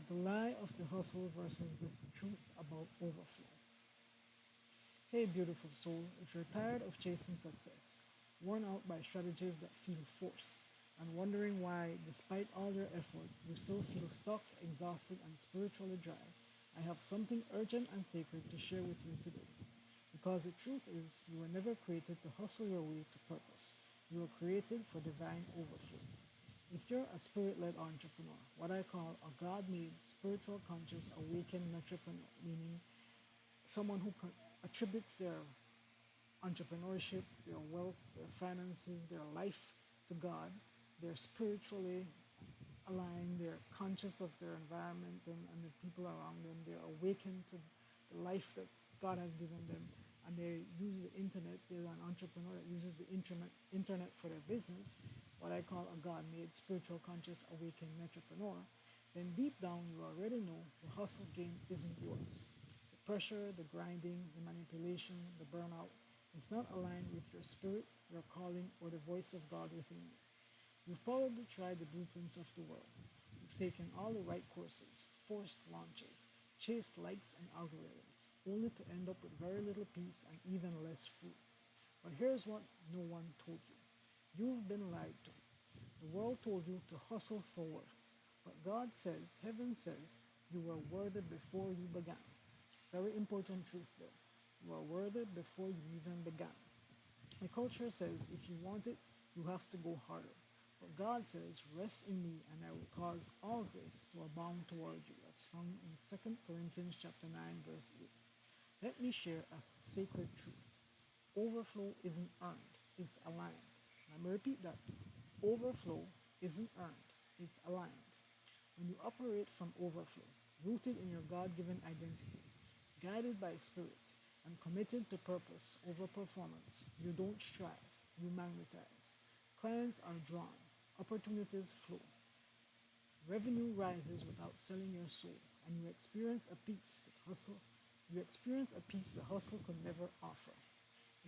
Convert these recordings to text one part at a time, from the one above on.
The lie of the hustle versus the truth about overflow. Hey, beautiful soul, if you're tired of chasing success, worn out by strategies that feel forced, and wondering why, despite all your effort, you still feel stuck, exhausted, and spiritually dry, I have something urgent and sacred to share with you today. Because the truth is, you were never created to hustle your way to purpose. You were created for divine overflow. If you're a spirit led entrepreneur, what I call a God made, spiritual conscious, awakened entrepreneur, meaning someone who attributes their entrepreneurship, their wealth, their finances, their life to God, they're spiritually aligned, they're conscious of their environment and the people around them, they're awakened to the life that God has given them, and they use the internet. They're an entrepreneur that uses the internet for their business, what I call a God made, spiritual, conscious, awakened entrepreneur. Then deep down, you already know the hustle game isn't yours. The pressure, the grinding, the manipulation, the burnout is not aligned with your spirit, your calling, or the voice of God within you. You've probably tried the blueprints of the world. You've taken all the right courses, forced launches, chased likes and algorithms, only to end up with very little peace and even less fruit. But here's what no one told you. You've been lied to. The world told you to hustle for worth. But God says, heaven says, you were worthy before you began. Very important truth there. You are worthy before you even began. The culture says if you want it, you have to go harder. But God says, rest in me and I will cause all grace to abound toward you. That's found in 2 Corinthians chapter 9, verse 8. Let me share a sacred truth. Overflow isn't earned, it's aligned. Let me repeat that. Overflow isn't earned, it's aligned. When you operate from overflow, rooted in your God given identity, guided by spirit, and committed to purpose over performance, you don't strive, you magnetize. Clients are drawn, opportunities flow. Revenue rises without selling your soul, and you experience a peace that hustle you experience a peace the hustle could never offer.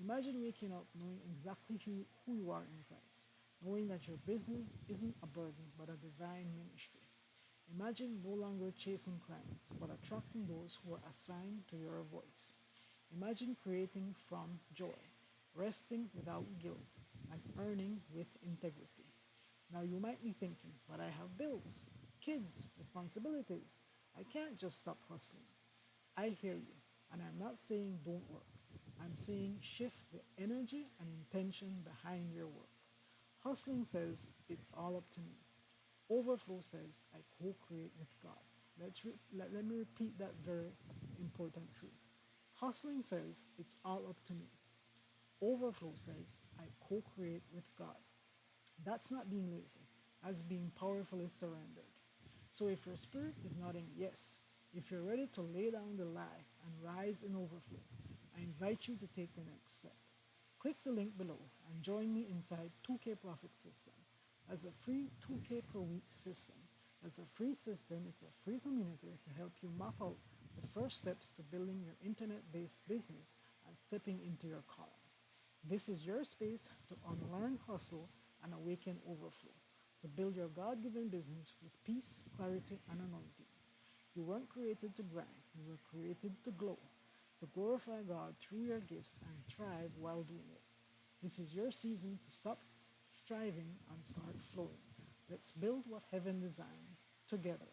Imagine waking up knowing exactly who you are in Christ, knowing that your business isn't a burden but a divine ministry. Imagine no longer chasing clients but attracting those who are assigned to your voice. Imagine creating from joy, resting without guilt, and earning with integrity. Now you might be thinking, but I have bills, kids, responsibilities. I can't just stop hustling. I hear you, and I'm not saying don't work. I'm saying shift the energy and intention behind your work. Hustling says it's all up to me. Overflow says I co-create with God. Let me repeat that very important truth. Hustling says it's all up to me. Overflow says I co-create with God. That's not being lazy. That's being powerfully surrendered. So if your spirit is nodding yes, if you're ready to lay down the lie and rise in overflow, I invite you to take the next step. Click the link below and join me inside 2K Profit System. As a free 2K per week system, as a free system, it's a free community to help you map out the first steps to building your internet-based business and stepping into your calling. This is your space to unlearn hustle and awaken overflow, to build your God-given business with peace, clarity, and anointing. You weren't created to grind, you were created to glow, to glorify God through your gifts and thrive while doing it. This is your season to stop striving and start flowing. Let's build what heaven designed together.